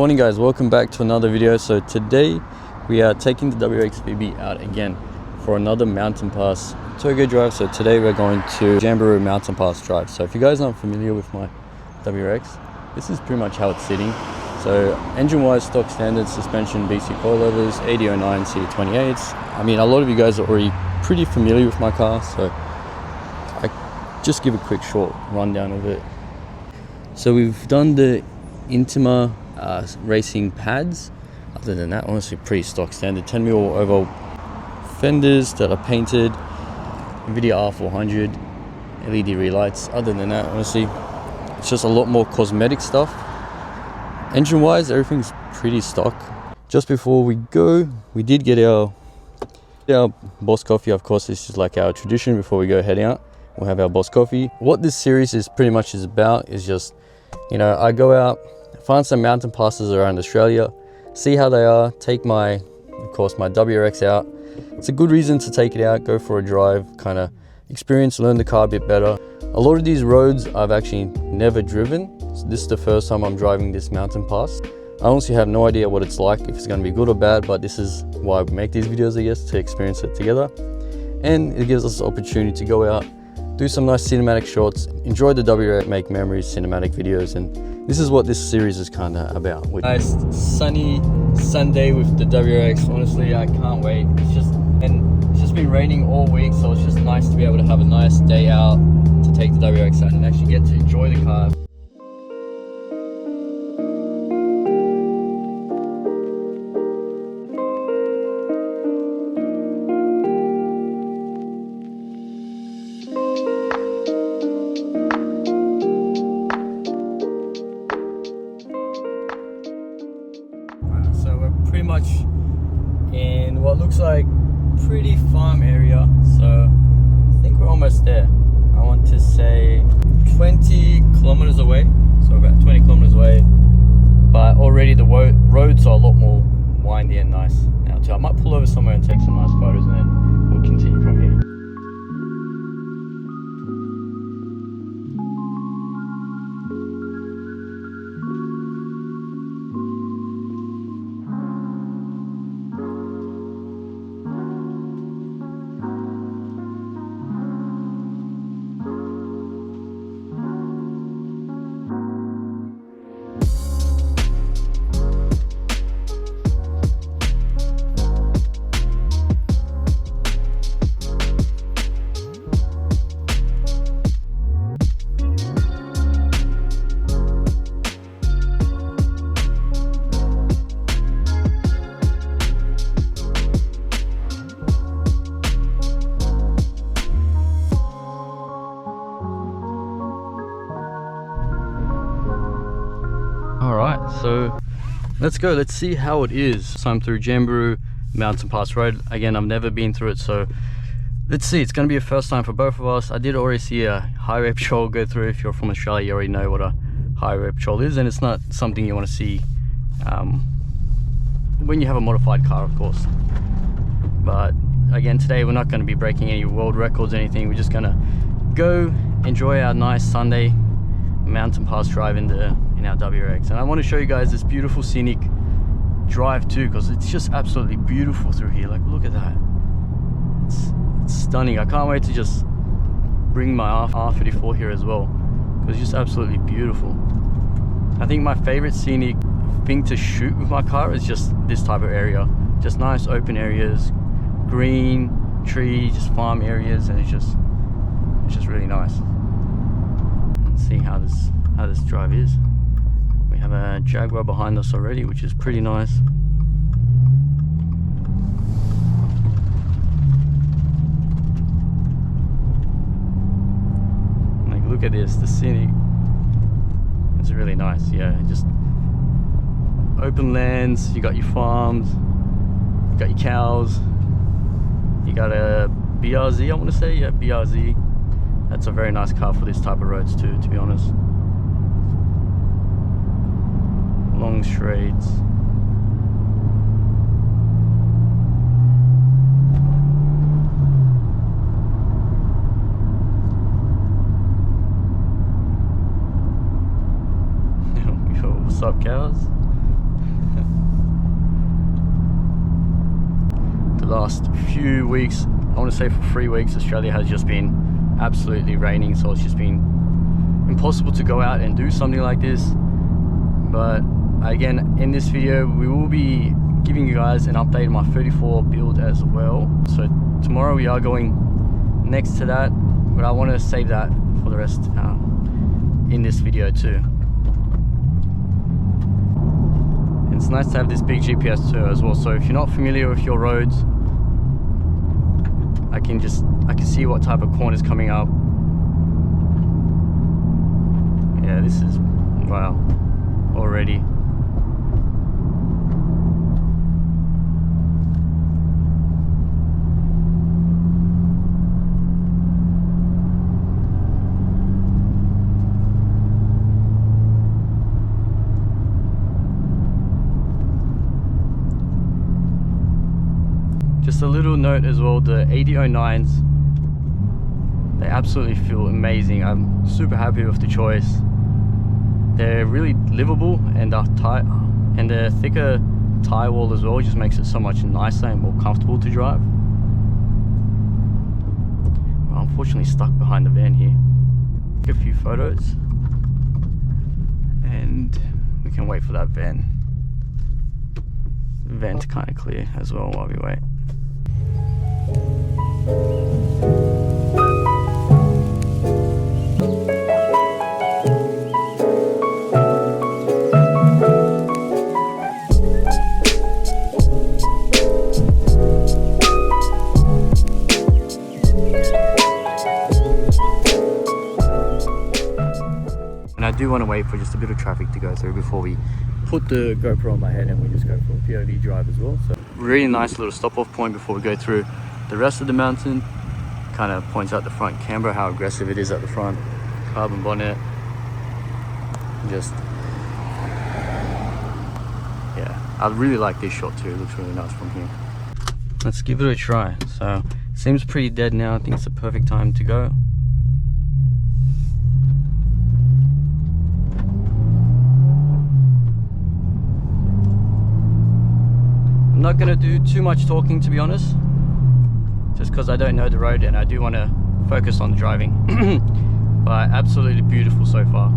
morning guys, welcome back to another video. So today we are taking the WRX VB out again for another mountain pass Touge drive. So today we're going to Jamboree mountain pass drive. So if you guys aren't familiar with my WRX, this is pretty much how it's sitting. So engine wise, stock standard suspension, BC coilovers, 8009 C28s. I mean, a lot of you guys are already pretty familiar with my car, so I just give a quick short rundown of it. So we've done the Intima racing pads. Other than that, honestly pretty stock standard. 10mm oval fenders that are painted, NVIDIA R400 LED relights. Other than that, honestly it's just a lot more cosmetic stuff. Engine wise, everything's pretty stock. Just before we go, we did get our Boss coffee. Of course, this is like our tradition. Before we go heading out, we'll have our Boss coffee. What this series is pretty much about is just, you know, I go out, find some mountain passes around Australia, see how they are, take my WRX out. It's a good reason to take it out, go for a drive, kind of experience, learn the car a bit better. A lot of these roads I've actually never driven. So this is the first time I'm driving this mountain pass. I honestly have no idea what it's like, if it's going to be good or bad, but this is why we make these videos, I guess, to experience it together. And it gives us the opportunity to go out, do some nice cinematic shots, enjoy the WRX, make memories, cinematic videos, and this is what this series is kind of about. Nice sunny Sunday with the WRX. Honestly, I can't wait. It's just been raining all week, so it's just nice to be able to have a nice day out to take the WRX out and actually get to enjoy the car. So we're pretty much in what looks like pretty farm area, so I think we're almost there. I want to say 20 kilometers away, so about 20 kilometers away, but already the roads are a lot more windy and nice now too. I might pull over somewhere and take some nice photos and then we'll continue from here. Alright, so let's go, let's see how it is. So I'm through Jamboree Mountain Pass Road. Again, I've never been through it, so let's see. It's going to be a first time for both of us. I did already see a high rep troll go through. If you're from Australia, you already know what a high rep troll is, and it's not something you want to see when you have a modified car, of course. But again, today we're not going to be breaking any world records or anything. We're just going to go enjoy our nice Sunday mountain pass drive in our WRX. And I want to show you guys this beautiful scenic drive too, because it's just absolutely beautiful through here. Like, look at that, it's stunning. I can't wait to just bring my R34 here as well, because it's just absolutely beautiful. I think my favorite scenic thing to shoot with my car is just this type of area, just nice open areas, green trees, just farm areas, and it's just really nice. Let's see how this drive is. We have a Jaguar behind us already, which is pretty nice. Like, look at this, the scenic. It's really nice. Yeah, just open lands. You got your farms, you got your cows, you got a BRZ, I want to say. Yeah, BRZ. That's a very nice car for this type of roads too, to be honest. Long straights. What's up, cows? last few weeks, I want to say for 3 weeks, Australia has just been absolutely raining, so it's just been impossible to go out and do something like this. But again, in this video we will be giving you guys an update on my 34 build as well. So tomorrow we are going next to that, but I want to save that for the rest in this video too. It's nice to have this big GPS too as well, so if you're not familiar with your roads, I can see what type of corners coming up. Yeah, this is wow already. Just a little note as well, the 8009s, they absolutely feel amazing. I'm super happy with the choice. They're really livable, and the thicker tire wall as well just makes it so much nicer and more comfortable to drive. Well, unfortunately stuck behind the van here. Take a few photos and we can wait for that van to kind of clear as well while we wait. And I do want to wait for just a bit of traffic to go through before we put the GoPro on my head and we just go for a POV drive as well. So really nice little stop off point before we go through the rest of the mountain. Kind of points out the front camera, how aggressive it is at the front. Carbon bonnet. Just, yeah, I really like this shot too. It looks really nice from here. Let's give it a try. So seems pretty dead now. I think it's the perfect time to go. I'm not gonna do too much talking, to be honest, just because I don't know the road and I do want to focus on driving. But absolutely beautiful so far.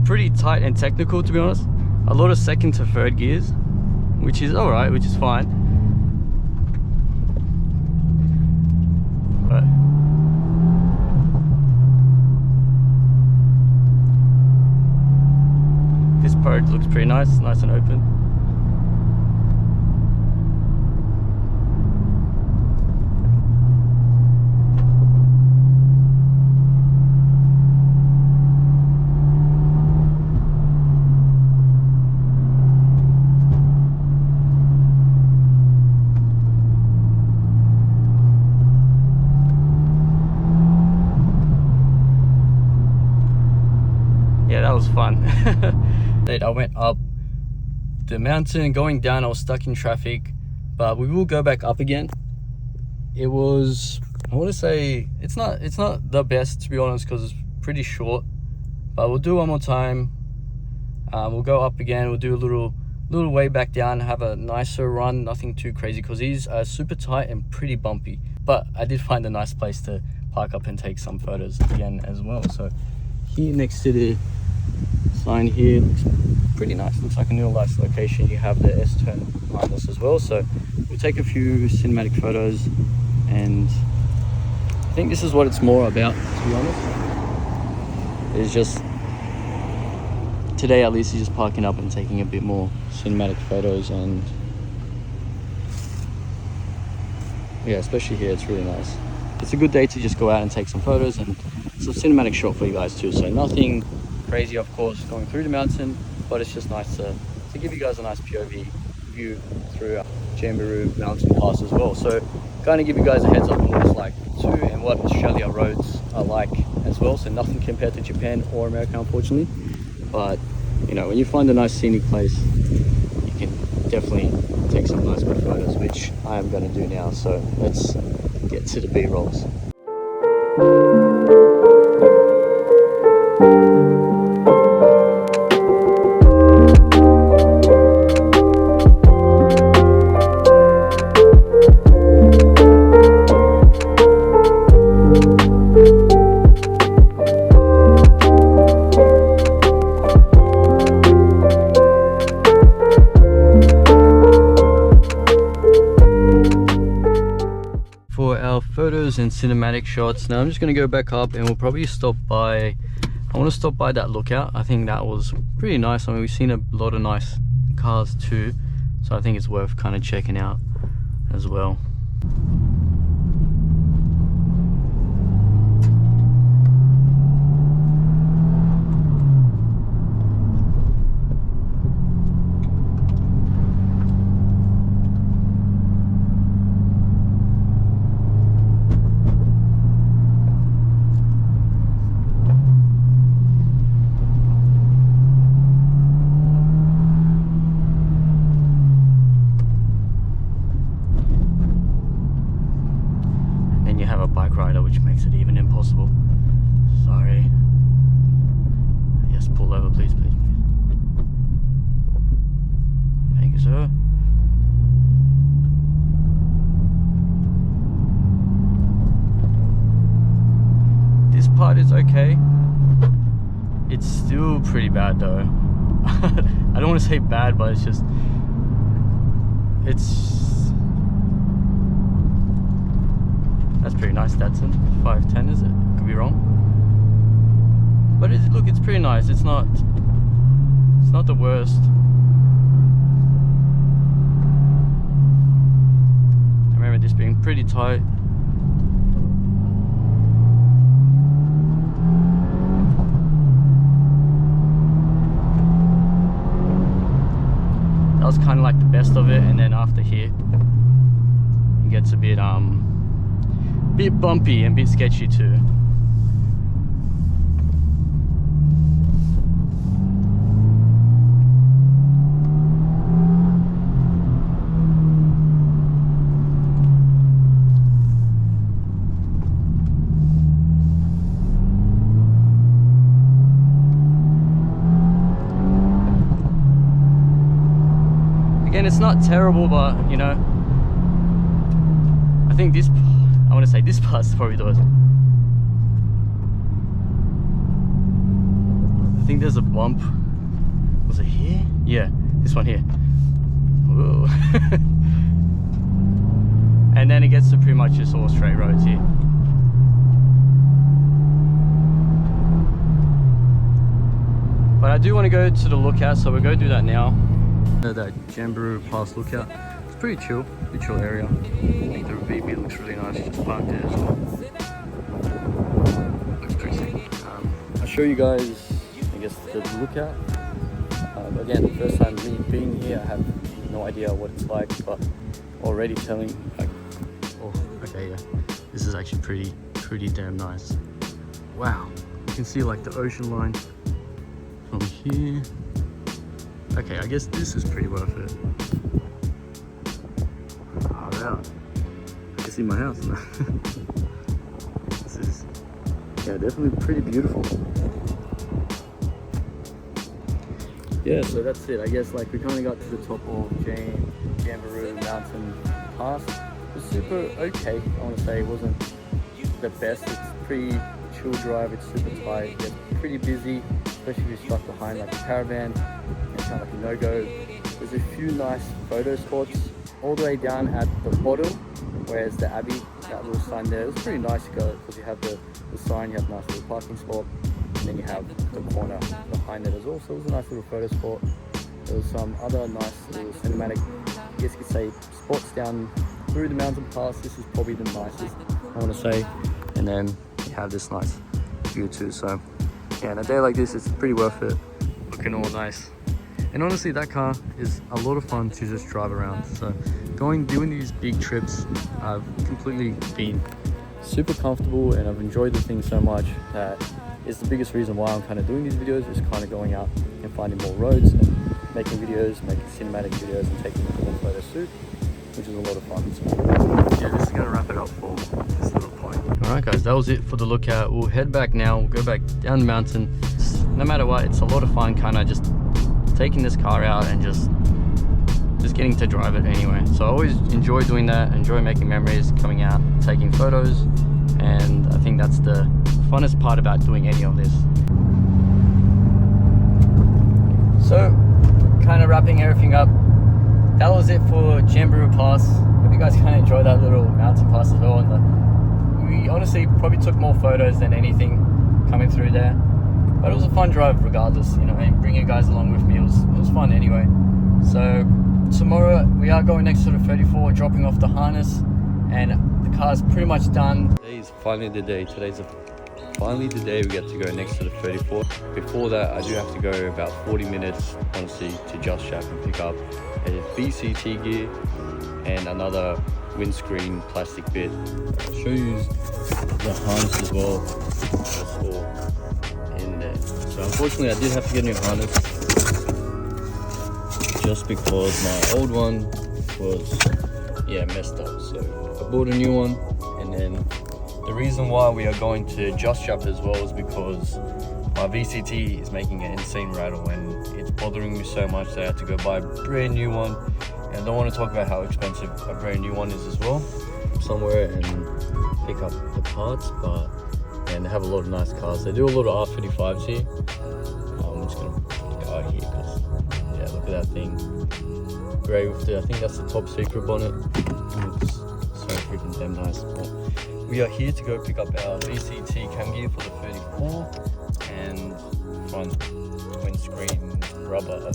Pretty tight and technical, to be honest. A lot of second to third gears, which is alright, which is fine. But this part looks pretty nice and open. Yeah, that was fun. I went up the mountain, going down I was stuck in traffic, but we will go back up again. It was, I want to say, it's not the best, to be honest, because it's pretty short, but we'll do one more time. We'll go up again, we'll do a little way back down, have a nicer run, nothing too crazy, because these are super tight and pretty bumpy. But I did find a nice place to park up and take some photos again as well. So here next to the Sign here looks pretty nice. Looks like a real nice location. You have the S-turn behind us as well. So we'll take a few cinematic photos, and I think this is what it's more about, to be honest. It's just today, at least, is just parking up and taking a bit more cinematic photos. And yeah, especially here, it's really nice. It's a good day to just go out and take some photos and some cinematic shot for you guys too. So nothing crazy, of course, going through the mountain, but it's just nice to give you guys a nice POV view through Jamberoo Mountain Pass as well. So kind of give you guys a heads up on what it's like too, and what Australia roads are like as well. So nothing compared to Japan or America, unfortunately, but you know, when you find a nice scenic place, you can definitely take some nice good photos, which I am going to do now. So let's get to the B-rolls. For our photos and cinematic shots, now I'm just going to go back up, and we'll probably stop by, I want to stop by that lookout. I think that was pretty nice. I mean, we've seen a lot of nice cars too, so I think it's worth kind of checking out as well. You have a bike rider, which makes it even impossible. Sorry. Yes, pull over, please, please, please. Thank you, sir. This part is okay. It's still pretty bad though. I don't want to say bad, but it's just, that's pretty nice. Datsun 510, is it? Could be wrong, but look, it's pretty nice. It's not the worst. I remember this being pretty tight. That was kind of like the best of it, and then after here it gets a bit bumpy and a bit sketchy too. Again, it's not terrible, but you know, I think this, I want to say this part's probably the worst. I think there's a bump. Was it here? Yeah, this one here. Whoa. And then it gets to pretty much just all straight roads here. But I do want to go to the lookout, so we'll go do that now. That Jamberoo Pass lookout. It's pretty chill area. I think the VB looks really nice, just parked there as well. Looks pretty sick. I'll show you guys, I guess, the lookout. Again, the first time me being here, I have no idea what it's like, but already telling, like, oh, okay, yeah, this is actually pretty damn nice. Wow, you can see like the ocean line from here. Okay, I guess this is pretty worth it. Oh, wow. I can see my house now. This is, yeah, definitely pretty beautiful. Yeah, so that's it. I guess like we kind of got to the top of Jamberoo Mountain Pass. It was super okay. I want to say it wasn't the best. It's pretty chill drive. It's super tight. It's pretty busy. especially if you're stuck behind like a caravan and it's kind of like a no-go. There's a few nice photo spots all the way down at the bottom, whereas the Abbey, that little sign there, it's pretty nice to go because you have the sign, you have a nice little parking spot, and then you have the corner behind it as well. So it was a nice little photo spot. There was some other nice little cinematic, I guess you could say, spots down through the mountain pass. This is probably the nicest, I want to say. And then you have this nice view too. So yeah, on a day like this, it's pretty worth it. Looking all nice. And honestly, that car is a lot of fun to just drive around. So doing these big trips, I've completely been super comfortable and I've enjoyed the thing so much that is the biggest reason why I'm kind of doing these videos, is kind of going out and finding more roads and making videos, making cinematic videos and taking more photos too, which is a lot of fun. So yeah, this is going to wrap it up for this little point. Alright guys, that was it for the lookout. We'll head back now, we'll go back down the mountain. No matter what, it's a lot of fun kind of just taking this car out and just getting to drive it anyway. So I always enjoy doing that, enjoy making memories, coming out, taking photos, and I think that's the funnest part about doing any of this. So kind of wrapping everything up, that was it for Jamberoo Pass. Hope you guys kind of enjoyed that little mountain pass as well. And we honestly probably took more photos than anything coming through there, but it was a fun drive regardless, you know, and bringing you guys along with me, it was fun anyway. So tomorrow we are going next to the 34, dropping off the harness, and the car's pretty much done. Today is finally the day. Finally the day we get to go next to the 34. Before that, I do have to go about 40 minutes, honestly, to Just Shop and pick up a VCT gear and another windscreen plastic bit. I'll show you the harness as well. That's all in there. So unfortunately, I did have to get a new harness just because my old one was messed up. So I bought a new one, and then the reason why we are going to Just Shop as well is because my VCT is making an insane rattle and it's bothering me so much that I had to go buy a brand new one. And I don't want to talk about how expensive a brand new one is as well, somewhere and pick up the parts, but and they have a lot of nice cars. They do a lot of R35s here. I'm just gonna go out here because yeah, look at that thing, grey with the, I think that's the top secret bonnet. It's so freaking damn nice. But we are here to go pick up our VCT cam gear for the 34 and front windscreen rubber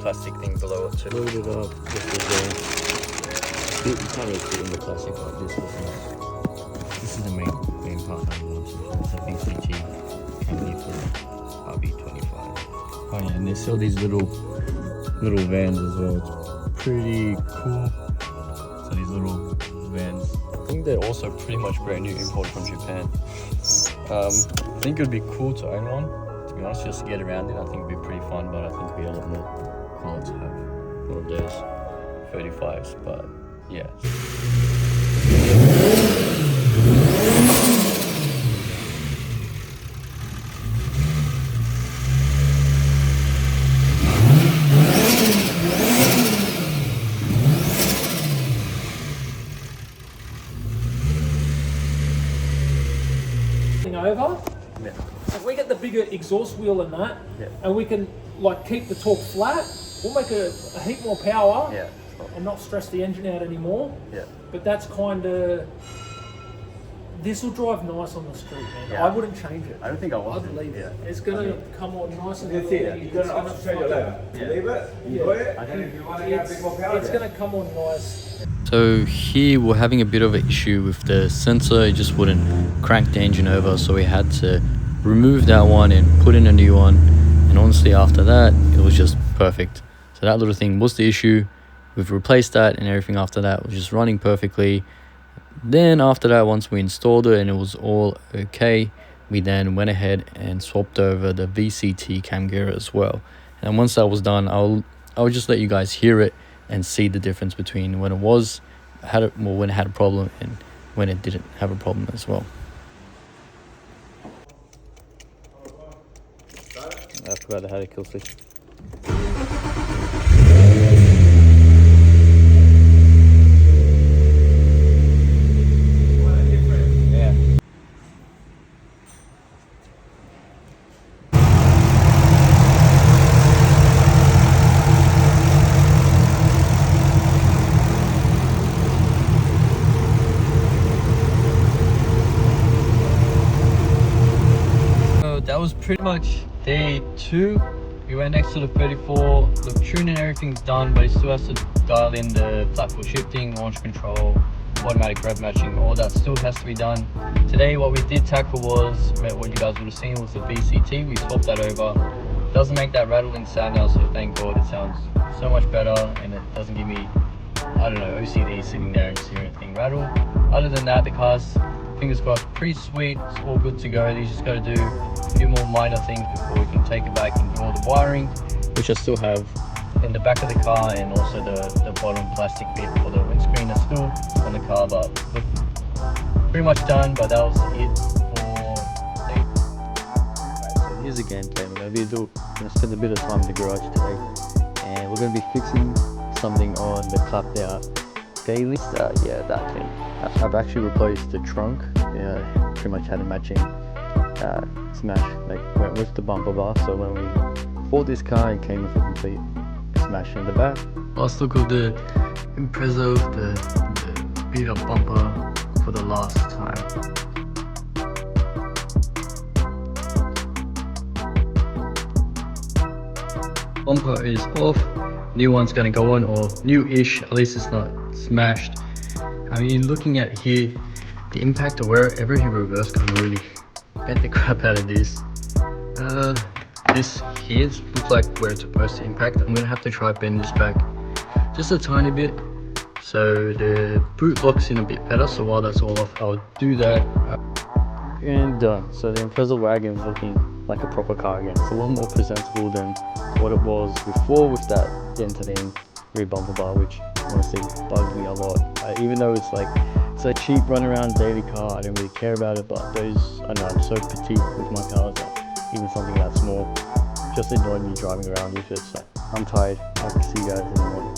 plastic thing below it to load it up. This is a, you can't really fit in the plastic like this. This is the main part I want. It's a VCT cam gear for RB25. Oh yeah, and they sell these little vans as well. It's pretty cool. So these little vans, I think they're also pretty much brand new, imported from Japan. I think it would be cool to own one, to be honest, just to get around it. I think it would be pretty fun, but I think it would be a lot more cool to have one of those 35s, but yeah. Over. Yeah. If we get the bigger exhaust wheel in that, and we can like keep the torque flat, we'll make a heap more power and not stress the engine out anymore. Yeah. But that's kind of, this will drive nice on the street, man. Yeah. I wouldn't change it. I don't think I will. I'd leave it. It's gonna come on nice and easy. You're gonna upstraight your lever. Leave it, enjoy it, and if you want to get a bit more power, it's gonna come on nice. So here we're having a bit of an issue with the sensor. It just wouldn't crank the engine over, so we had to remove that one and put in a new one, and honestly after that it was just perfect. So that little thing was the issue. We've replaced that, and everything after that was just running perfectly. Then after that, once we installed it and it was all okay, we then went ahead and swapped over the VCT cam gear as well. And once that was done, I'll just let you guys hear it and see the difference between when it had a problem and when it didn't have a problem as well. I forgot to have a kill switch. pretty much day 2. We went next to the 34. The tuning and everything's done, but it still has to dial in the flat-foot shifting, launch control, automatic rev matching. All that still has to be done. Today what we did tackle was, what you guys would have seen was the VCT. We swapped that over. Doesn't make that rattling sound now, so thank God. It sounds so much better, and it doesn't give me, I don't know, OCD sitting there and hearing anything rattle. Other than that, the car's, fingers crossed, pretty sweet. It's all good to go. You just got to do a few more minor things before we can take it back and do all the wiring, which I still have in the back of the car, and also the bottom plastic bit for the windscreen is still on the car, but pretty much done. But that was it for today. So here's the gameplay. We're gonna spend a bit of time in the garage today, and we're gonna be fixing something on the clapped out daily. Yeah, that thing. I've actually replaced the trunk. Yeah, pretty much had a matching smash, like went with the bumper bar. So when we bought this car, it came with a complete smash in the back. Last look of the Impreza, the beat up bumper for the last time. Bumper is off, new one's gonna go on, or new-ish, at least it's not smashed. I mean, looking at here, the impact of wherever he reversed kind of really bent the crap out of this. This here looks like where it's supposed to impact. I'm gonna have to try bend this back just a tiny bit so the boot locks in a bit better. So while that's all off, I'll do that. And done. So the Impreza wagon is looking like a proper car again. It's a lot more presentable than what it was before, with that dented in rear bumper bar, which honestly bugs me a lot. Even though it's a cheap run around daily car, I don't really care about it, but those, I know, I'm so petite with my cars that even something that small just annoyed me driving around with it. So I'm tired. I can see you guys in the morning.